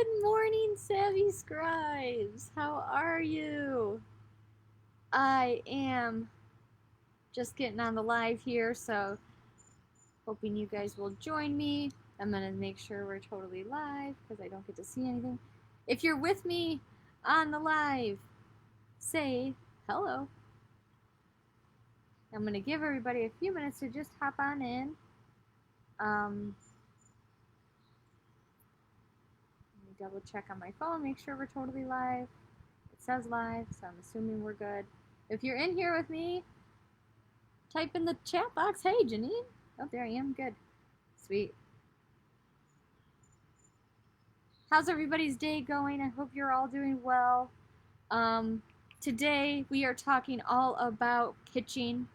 Good morning, Savvy Scribes. How are you? I am just getting on the live here, so hoping you guys will join me. I'm going to make sure we're totally live because I don't get to see anything. If you're with me on the live, say hello. I'm going to give everybody a few minutes to just hop on in. Let me double check on my phone, make sure we're totally live. It says live, so I'm assuming we're good. If you're in here with me, type in the chat box, hey, Janine. Oh, there I am. Good. Sweet. How's everybody's day going? I hope you're all doing well. Today, we are talking all about pitching,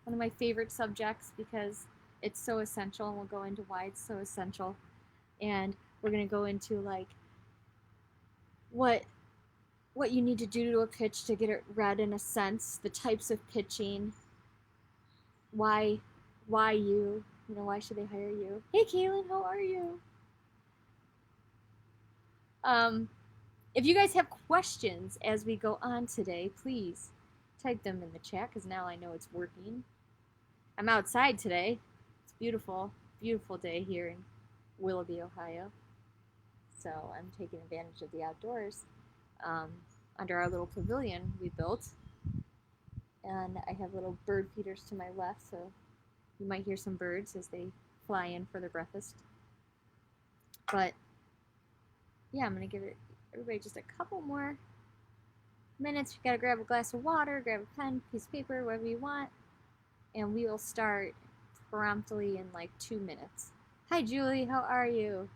one of my favorite subjects because it's so essential, and we'll go into why it's so essential. And we're going to go into, like, what you need to do to a pitch to get it read in a sense, the types of pitching, why you know, why should they hire you? Hey, Kaylin, how are you? If you guys have questions as we go on today, please type them in the chat because now I know it's working. I'm outside today. It's beautiful, beautiful day here in Willoughby, Ohio. So I'm taking advantage of the outdoors under our little pavilion we built. And I have little bird feeders to my left, so you might hear some birds as they fly in for their breakfast. But yeah, I'm going to give everybody just a couple more minutes. You got to grab a glass of water, grab a pen, piece of paper, whatever you want. And we will start promptly in like 2 minutes. Hi, Julie. How are you?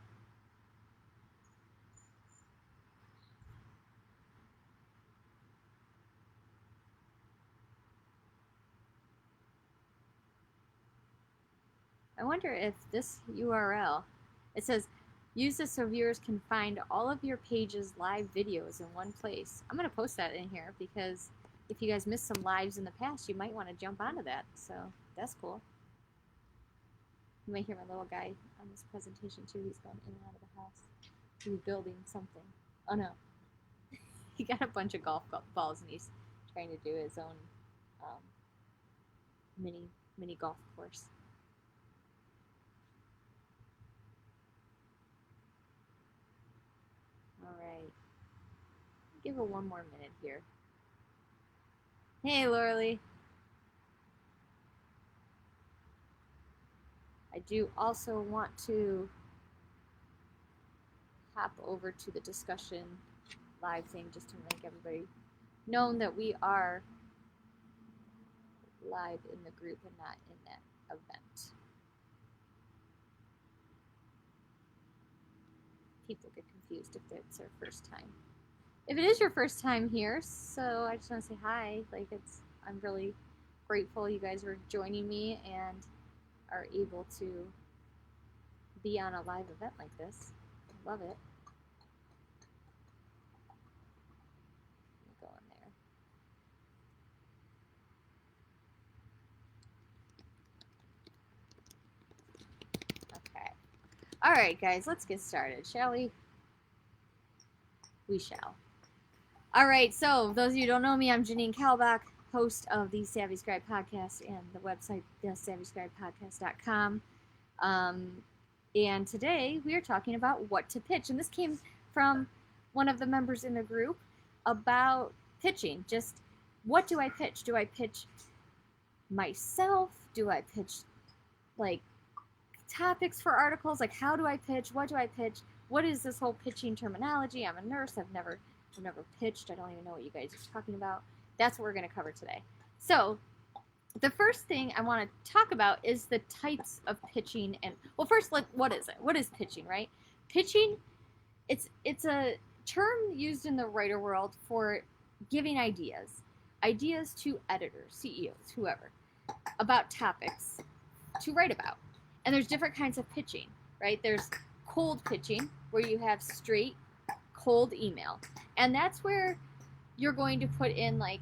I wonder if this URL, it says, use this so viewers can find all of your page's live videos in one place. I'm going to post that in here because if you guys missed some lives in the past, you might want to jump onto that. So that's cool. You might hear my little guy on this presentation too. He's going in and out of the house. He's building something. Oh no. He got a bunch of golf balls and he's trying to do his own mini golf course. All right. Give it one more minute here. Hey, Lauralee. I do also want to hop over to the discussion live thing just to make everybody know that we are live in the group and not in that event. People get confused if it's their first time. If it is your first time here, so I just want to say hi. Like, I'm really grateful you guys are joining me and are able to be on a live event like this. I love it. Let me go in there. Okay. All right, guys, let's get started, shall we? We shall. All right, so those of you who don't know me, I'm Janine Kelbach, host of the Savvy Scribe podcast and the website, thesavvyscribepodcast.com. And today we are talking about what to pitch. And this came from one of the members in the group about pitching. Just what do I pitch? Do I pitch myself? Do I pitch like topics for articles? Like, how do I pitch? What do I pitch? What is this whole pitching terminology? I'm a nurse. I've never pitched. I don't even know what you guys are talking about. That's what we're going to cover today. So the first thing I want to talk about is the types of pitching. And well, first, like, what is it? What is pitching, right? Pitching, it's a term used in the writer world for giving ideas to editors, CEOs, whoever, about topics to write about. And there's different kinds of pitching, right? There's cold pitching, where you have straight cold email. And that's where you're going to put in, like,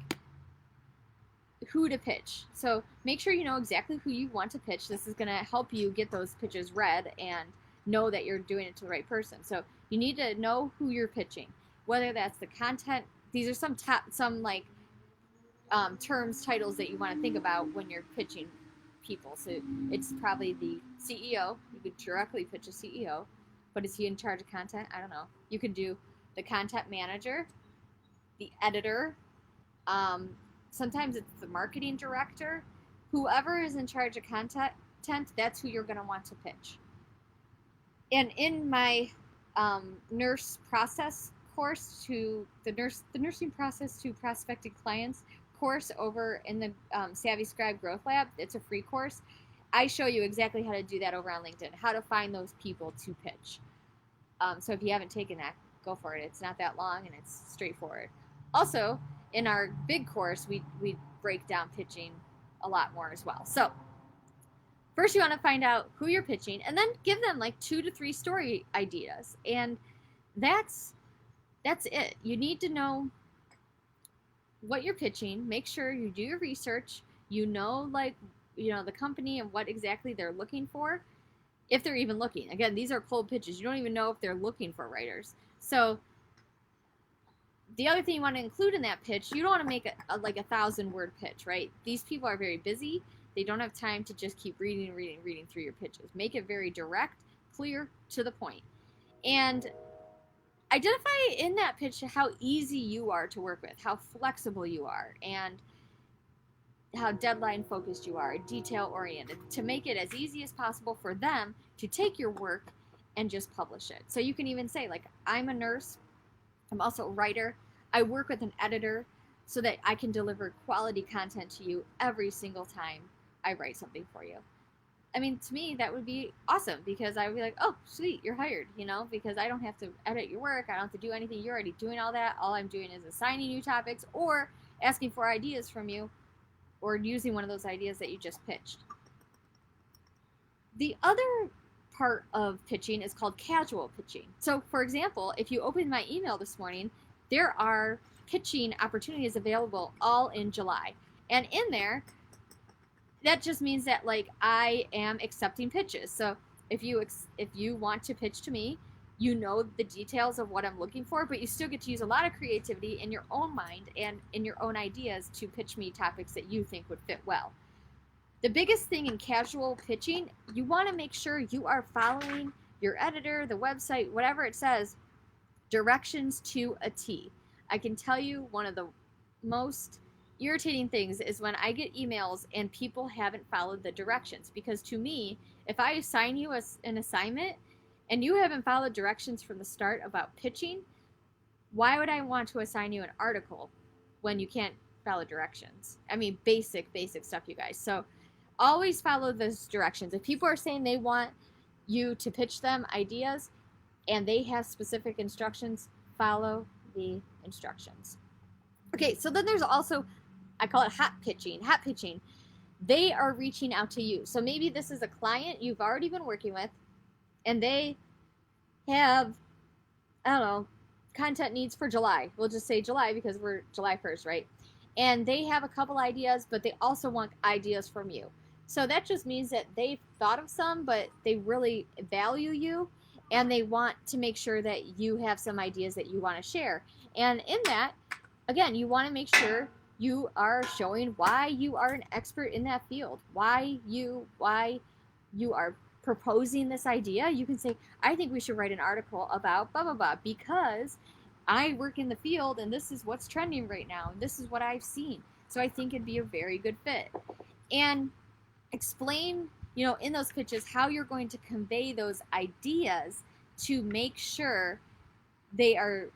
who to pitch. So make sure you know exactly who you want to pitch. This is going to help you get those pitches read and know that you're doing it to the right person. So You need to know who you're pitching, whether that's the content. These are some like terms, titles that you want to think about when you're pitching people. So it's probably the CEO. You could directly pitch a CEO, but is he in charge of content? I don't know. You could do the content manager, the editor. Sometimes it's the marketing director. Whoever is in charge of content, that's who you're going to want to pitch. And in my nurse process course to the nursing process to prospecting clients course over in the Savvy Scribe Growth Lab, it's a free course. I show you exactly how to do that over on LinkedIn, how to find those people to pitch. So if you haven't taken that, go for it. It's not that long and it's straightforward. Also, in our big course, we break down pitching a lot more as well. So first you want to find out who you're pitching and then give them like 2 to 3 story ideas. And that's it. You need to know what you're pitching. Make sure you do your research. You know, like, you know, the company and what exactly they're looking for, if they're even looking. Again, these are cold pitches. You don't even know if they're looking for writers. So the other thing you want to include in that pitch, you don't want to make like a 1,000-word pitch, right? These people are very busy. They don't have time to just keep reading through your pitches. Make it very direct, clear, to the point. And identify in that pitch how easy you are to work with, how flexible you are, and how deadline focused you are, detail oriented, to make it as easy as possible for them to take your work and just publish it. So you can even say, like, I'm a nurse, I'm also a writer, I work with an editor so that I can deliver quality content to you every single time I write something for you. I mean, to me, that would be awesome, because I would be like, oh, sweet, you're hired, you know, because I don't have to edit your work. I don't have to do anything. You're already doing all that. All I'm doing is assigning you topics or asking for ideas from you, or using one of those ideas that you just pitched. The other part of pitching is called casual pitching. So, for example, if you open my email this morning, there are pitching opportunities available all in July. And in there, that just means that, like, I am accepting pitches. So if you want to pitch to me, you know the details of what I'm looking for, but you still get to use a lot of creativity in your own mind and in your own ideas to pitch me topics that you think would fit well. The biggest thing in casual pitching, you want to make sure you are following your editor, the website, whatever it says, directions to a T. I can tell you one of the most irritating things is when I get emails and people haven't followed the directions, because to me, if I assign you an assignment and you haven't followed directions from the start about pitching, why would I want to assign you an article when you can't follow directions? I mean, basic stuff, you guys. So always follow those directions. If people are saying they want you to pitch them ideas and they have specific instructions, follow the instructions. Okay, so then there's also, I call it hot pitching. Hot pitching. They are reaching out to you. So maybe this is a client you've already been working with, and they have, I don't know, content needs for July. We'll just say July because we're July 1st, right? And they have a couple ideas, but they also want ideas from you. So that just means that they've thought of some, but they really value you, and they want to make sure that you have some ideas that you want to share. And in that, again, you want to make sure you are showing why you are an expert in that field, why you are proposing this idea. You can say, I think we should write an article about blah, blah, blah, because I work in the field and this is what's trending right now. And this is what I've seen. So I think it'd be a very good fit. And explain, in those pitches, how you're going to convey those ideas to make sure they are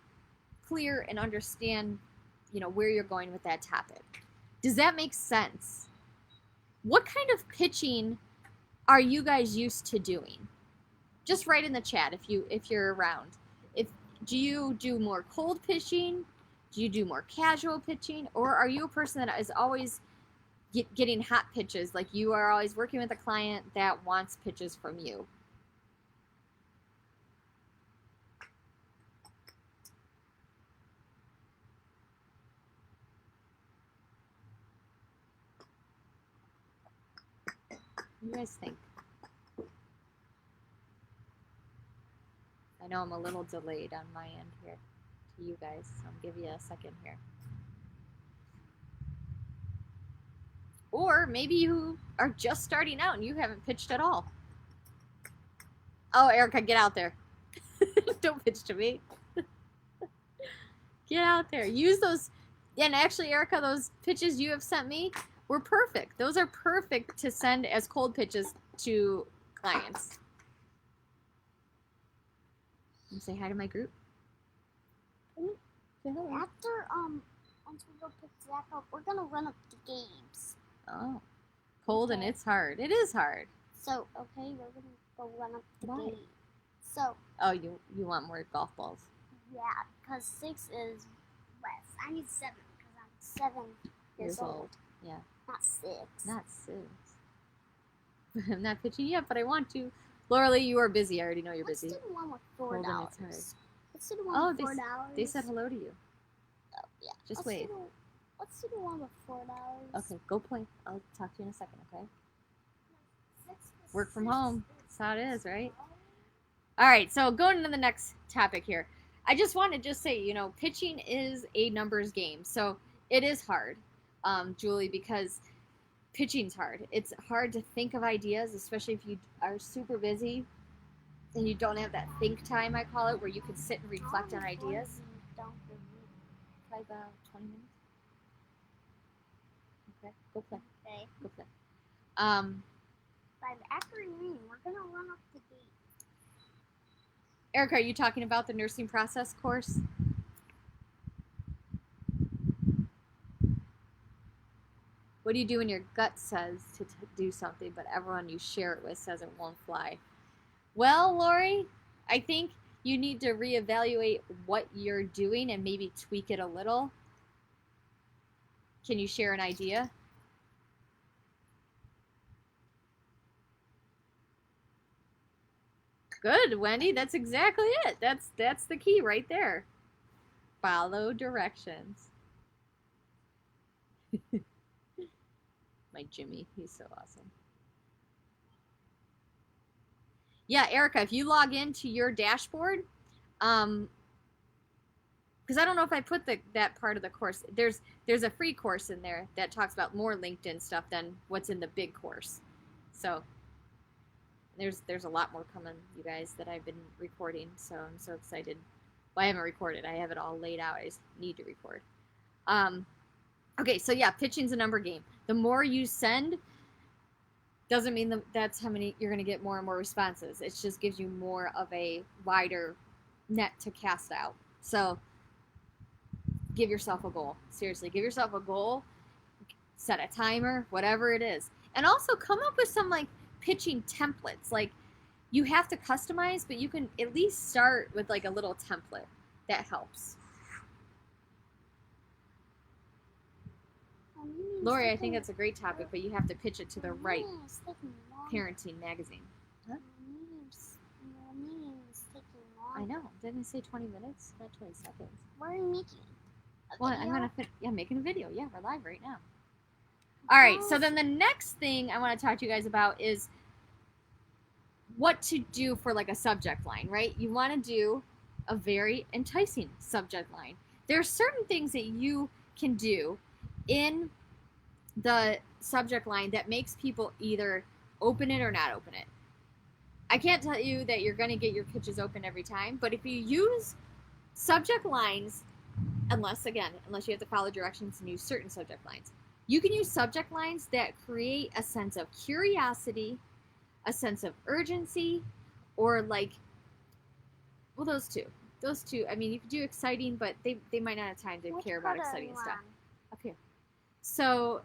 clear and understand, where you're going with that topic. Does that make sense? What kind of pitching are you guys used to doing? Just write in the chat if you're around. Do you do more cold pitching? Do you do more casual pitching? Or are you a person that is always getting hot pitches, like you are always working with a client that wants pitches from you? What do you guys think? I know I'm a little delayed on my end here to you guys, so I'll give you a second here. Or maybe you are just starting out and you haven't pitched at all. Oh, Erica, get out there. Don't pitch to me. Get out there. Use those. And actually, Erica, those pitches you have sent me were perfect. Those are perfect to send as cold pitches to clients. Say hi to my group. After once we go pick Zach up, we're gonna run up the games. Oh, cold and it's hard. It is hard. So okay, we're gonna go run up the Why? games. So. Oh, you want more golf balls? Yeah, because 6 is less. I need 7 because I'm 7 years old. Yeah. Not 6. Not 6. I'm not pitching yet, but I want to. Laura Lee, you are busy. I already know you're busy. Let's do the one with $4. Cold and it's hard. Let's do the one with $4. They said hello to you. Oh, yeah. Just wait. Let's do the one with $4. Okay, go play. I'll talk to you in a second, okay? 6 Work from home. That's how it is, right? All right, so going into the next topic here. I just want to just say, you know, pitching is a numbers game. So it is hard, Julie, because pitching's hard. It's hard to think of ideas, especially if you are super busy and you don't have that think time, I call it, where you can sit and reflect on ideas. Probably about 20 minutes. Okay, go play. Okay. Go play. By the afternoon, we're going to run up the gate. Erica, are you talking about the nursing process course? What do you do when your gut says to do something, but everyone you share it with says it won't fly? Well, Lori, I think you need to reevaluate what you're doing and maybe tweak it a little. Can you share an idea? Good, Wendy. That's exactly it. That's the key right there. Follow directions. My Jimmy, he's so awesome. Yeah, Erica, if you log into your dashboard, because I don't know if I put that part of the course. There's a free course in there that talks about more LinkedIn stuff than what's in the big course. So there's a lot more coming, you guys, that I've been recording. So I'm so excited. Well, I haven't recorded. I have it all laid out. I just need to record. Okay, so yeah, pitching's a number game. The more you send doesn't mean that's how many you're going to get more and more responses. It just gives you more of a wider net to cast out. So give yourself a goal. Seriously, give yourself a goal. Set a timer, whatever it is. And also come up with some like pitching templates. Like you have to customize, but you can at least start with like a little template that helps. Lori, I think that's a great topic, but you have to pitch it to the right parenting magazine. Huh? I know. Didn't I say 20 minutes? Not 20 seconds. We're making Well, I'm going to making a video. Yeah, we're live right now. All right, so then the next thing I want to talk to you guys about is what to do for like a subject line, right? You want to do a very enticing subject line. There are certain things that you can do in the subject line that makes people either open it or not open it. I can't tell you that you're going to get your pitches open every time, but if you use subject lines, unless you have to follow directions and use certain subject lines, you can use subject lines that create a sense of curiosity, a sense of urgency, or like, well, those two. I mean, you could do exciting, but they might not have time to care about exciting stuff. Okay. So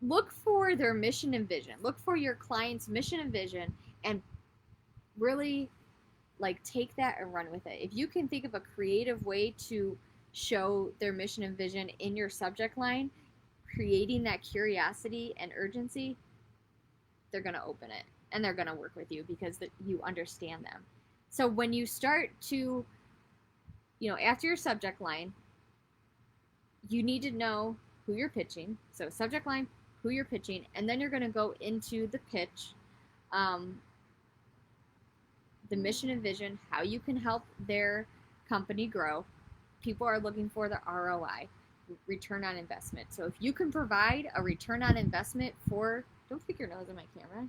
look for their mission and vision. Look for your client's mission and vision and really like take that and run with it. If you can think of a creative way to show their mission and vision in your subject line, creating that curiosity and urgency, they're going to open it and they're going to work with you because you understand them. So when you start to, after your subject line, you need to know who you're pitching. So subject line, who you're pitching, and then you're going to go into the pitch, the mission and vision, how you can help their company grow. People are looking for the ROI, return on investment. So if you can provide a return on investment for, don't pick your nose in my camera.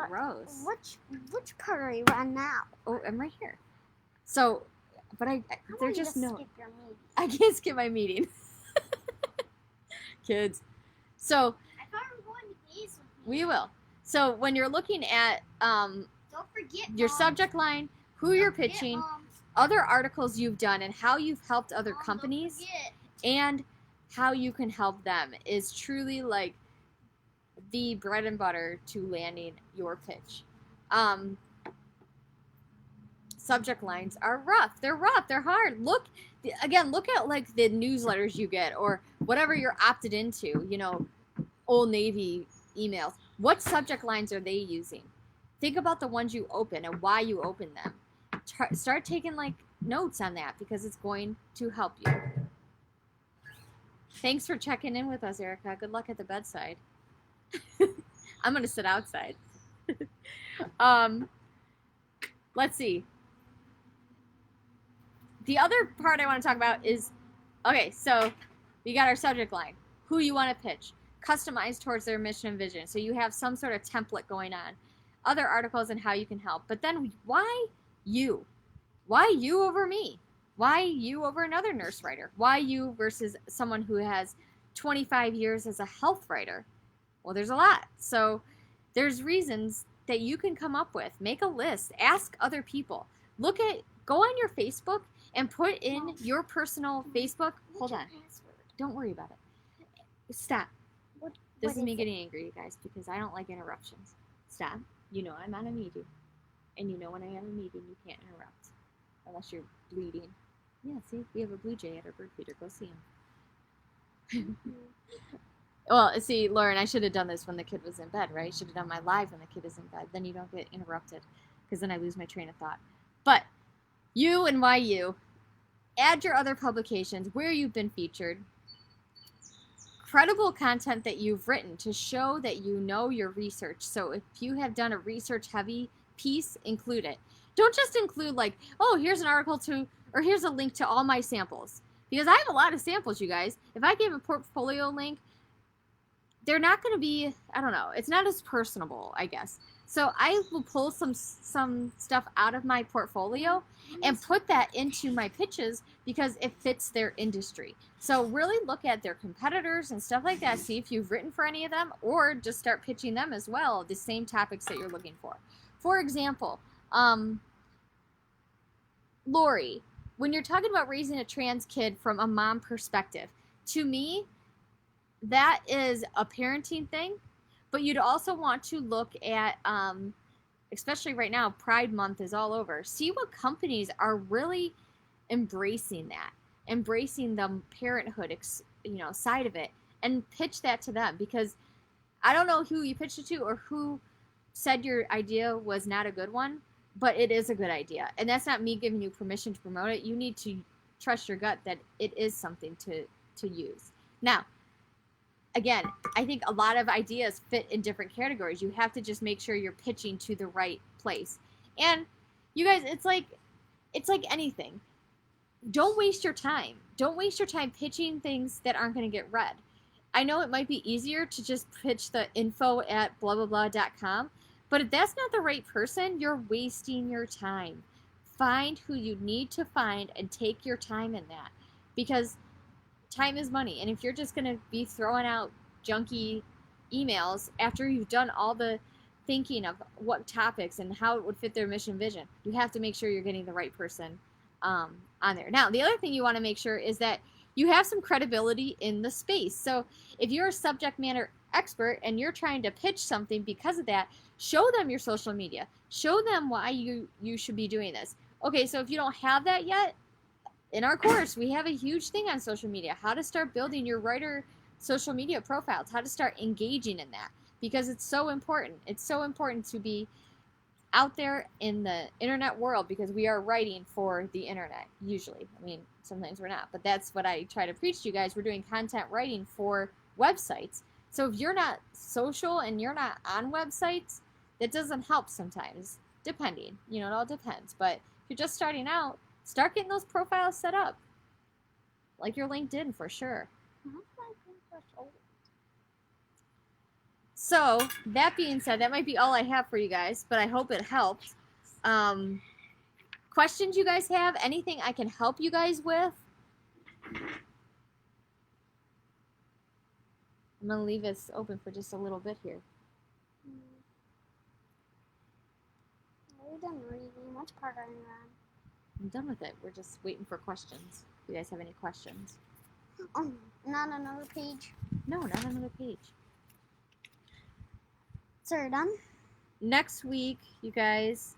Gross. Which part are you on now? Oh, I'm right here. So, but they're just skip no. your meeting. I can't skip my meeting. Kids. So I thought we were going to these with we will. So when you're looking at Don't forget your Mom. subject line, who you're Don't forget, pitching, Mom. other articles you've done, and how you've helped other Mom, don't companies, forget. and how you can help them is truly like the bread and butter to landing your pitch. Subject lines are rough. They're rough. They're hard. Look at like the newsletters you get or whatever you're opted into, you know, Old Navy emails. What subject lines are they using? Think about the ones you open and why you open them. Start taking like notes on that because it's going to help you. Thanks for checking in with us, Erica. Good luck at the bedside. I'm going to sit outside. Let's see. The other part I want to talk about is, okay, so we got our subject line. Who you want to pitch. Customized towards their mission and vision. So you have some sort of template going on. Other articles and how you can help. But then why you? Why you over me? Why you over another nurse writer? Why you versus someone who has 25 years as a health writer? Well, there's a lot. So there's reasons that you can come up with. Make a list. Ask other people. Go on your Facebook and put in your personal Facebook. Hold on. Don't worry about it. Stop. This is me getting angry, you guys, because I don't like interruptions. Stop. You know I'm on a meeting. And you know when I have a meeting, you can't interrupt. Unless you're bleeding. Yeah, see? We have a blue jay at our bird feeder. Go see him. Well, see, Lauren, I should have done this when the kid was in bed, right? Should have done my live when the kid is in bed. Then you don't get interrupted. Because then I lose my train of thought. But you and why you. Add your other publications, where you've been featured. Credible content that you've written to show that you know your research. So if you have done a research-heavy piece, include it. Don't just include like, oh, here's an article or here's a link to all my samples. Because I have a lot of samples, you guys. If I give a portfolio link, they're not going to be, I don't know, it's not as personable, I guess. So I will pull some stuff out of my portfolio and put that into my pitches because it fits their industry. So really look at their competitors and stuff like that. See if you've written for any of them or just start pitching them as well, the same topics that you're looking for. For example, Lori, when you're talking about raising a trans kid from a mom perspective, to me, that is a parenting thing. But you'd also want to look at, especially right now, Pride Month is all over. See what companies are really embracing that, embracing the parenthood, side of it, and pitch that to them. Because I don't know who you pitched it to or who said your idea was not a good one, but it is a good idea. And that's not me giving you permission to promote it. You need to trust your gut that it is something to use. Now, again, I think a lot of ideas fit in different categories. You have to just make sure you're pitching to the right place. And you guys, it's like anything. Don't waste your time. Don't waste your time pitching things that aren't going to get read. I know it might be easier to just pitch the info@blah-blah-blah.com, but if that's not the right person, you're wasting your time. Find who you need to find and take your time in that. Because time is money, and if you're just going to be throwing out junky emails after you've done all the thinking of what topics and how it would fit their mission vision, you have to make sure you're getting the right person on there. Now, the other thing you want to make sure is that you have some credibility in the space. So if you're a subject matter expert and you're trying to pitch something because of that, show them your social media. Show them why you should be doing this. Okay, so if you don't have that yet, in our course, we have a huge thing on social media, how to start building your writer social media profiles, how to start engaging in that, because it's so important. It's so important to be out there in the internet world because we are writing for the internet, usually. I mean, sometimes we're not, but that's what I try to preach to you guys. We're doing content writing for websites. So if you're not social and you're not on websites, that doesn't help sometimes. depending. You know, it all depends. But if you're just starting out, start getting those profiles set up. Like your LinkedIn for sure. So, that being said, that might be all I have for you guys, but I hope it helped. Questions you guys have? Anything I can help you guys with? I'm going to leave this open for just a little bit here. We're done reading. Which part are you on? I'm done with it. We're just waiting for questions. Do you guys have any questions? Oh, not another page. No, not another page. So you're done? Next week, you guys,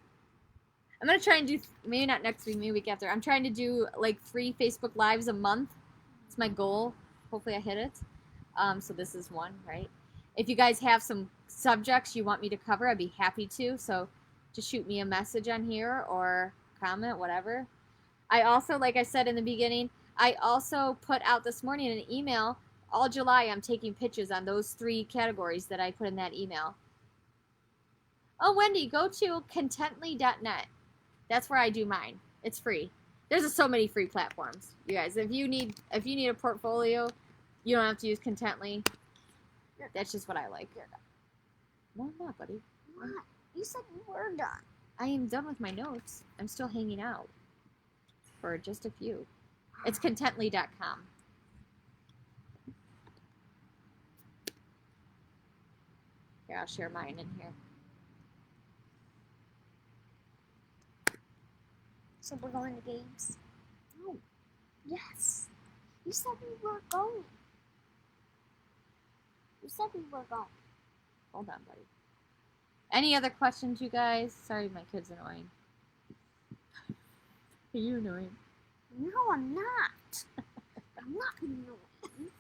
I'm going to try and do, maybe not next week, maybe week after. I'm trying to do like 3 Facebook Lives a month. It's my goal. Hopefully I hit it. So this is one, right? If you guys have some subjects you want me to cover, I'd be happy to. So just shoot me a message on here or comment, whatever. I also, like I said in the beginning, I also put out this morning an email. All July, I'm taking pictures on those 3 categories that I put in that email. Oh, Wendy, go to contently.net. That's where I do mine. It's free. There's so many free platforms, you guys. If you need a portfolio, you don't have to use Contently. That's just what I like. No, I'm not, buddy. What? You said you were done. I am done with my notes. I'm still hanging out for just a few. It's contently.com. Here, I'll share mine in here. So we're going to Gabe's? No. Yes. You said we were going. You said we were going. Hold on, buddy. Any other questions, you guys? Sorry, my kid's annoying. Are you annoying? No, I'm not. I'm not annoying.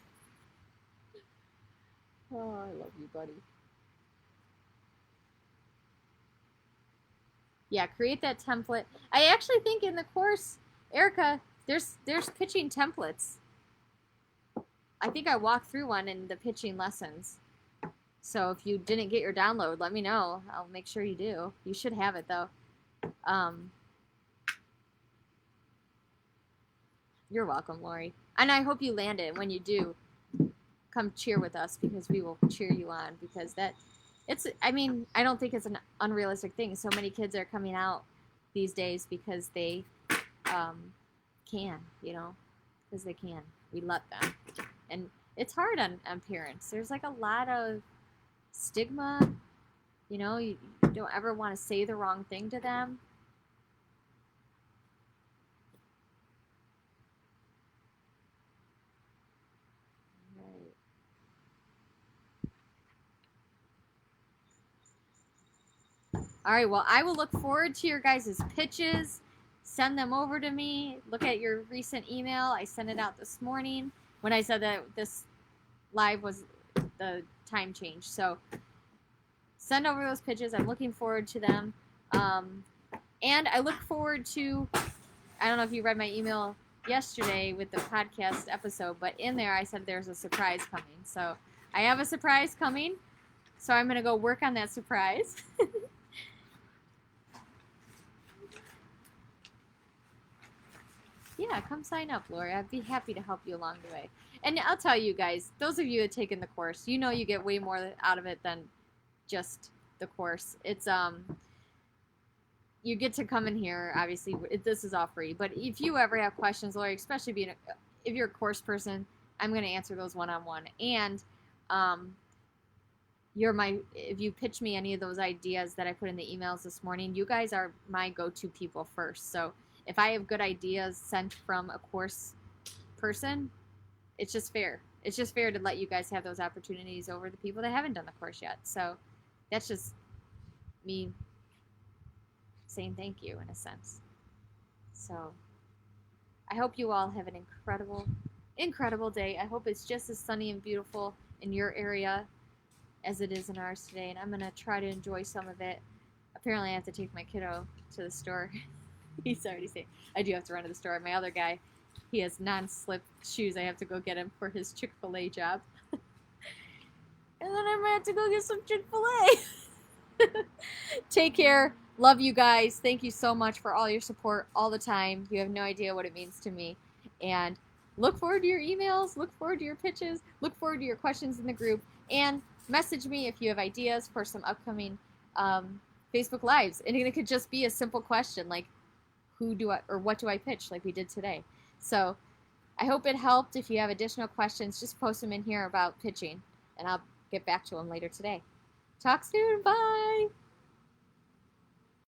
Oh, I love you, buddy. Yeah, create that template. I actually think in the course, Erica, there's pitching templates. I think I walked through one in the pitching lessons. So if you didn't get your download, let me know. I'll make sure you do. You should have it, though. You're welcome, Lori. And I hope you land it. When you do, come cheer with us because we will cheer you on. Because I don't think it's an unrealistic thing. So many kids are coming out these days because they can, because they can. We let them. And it's hard on parents. There's like a lot of stigma. You don't ever want to say the wrong thing to them. Right. All right, well, I will look forward to your guys' pitches. Send them over to me. Look at your recent email. I sent it out this morning when I said that this live was the time change. So send over those pitches. I'm looking forward to them. And I look forward to, I don't know if you read my email yesterday with the podcast episode, but in there I said there's a surprise coming. So I have a surprise coming. So I'm going to go work on that surprise. Yeah, come sign up, Lori. I'd be happy to help you along the way. And I'll tell you guys, those of you who have taken the course, you get way more out of it than just the course. It's you get to come in here. Obviously, this is all free. But if you ever have questions, Lori, especially if you're a course person, I'm going to answer those one-on-one. And if you pitch me any of those ideas that I put in the emails this morning, you guys are my go-to people first. So if I have good ideas sent from a course person, it's just fair. It's just fair to let you guys have those opportunities over the people that haven't done the course yet. So that's just me saying thank you in a sense. So I hope you all have an incredible, incredible day. I hope it's just as sunny and beautiful in your area as it is in ours today. And I'm going to try to enjoy some of it. Apparently I have to take my kiddo to the store. He's already saying, I do have to run to the store. My other guy, he has non-slip shoes. I have to go get him for his Chick-fil-A job. And then I might have to go get some Chick-fil-A. Take care. Love you guys. Thank you so much for all your support all the time. You have no idea what it means to me. And look forward to your emails. Look forward to your pitches. Look forward to your questions in the group. And message me if you have ideas for some upcoming Facebook Lives. And it could just be a simple question like, what do I pitch, like we did today. So I hope it helped. If you have additional questions, just post them in here about pitching, and I'll get back to them later today. Talk soon. Bye.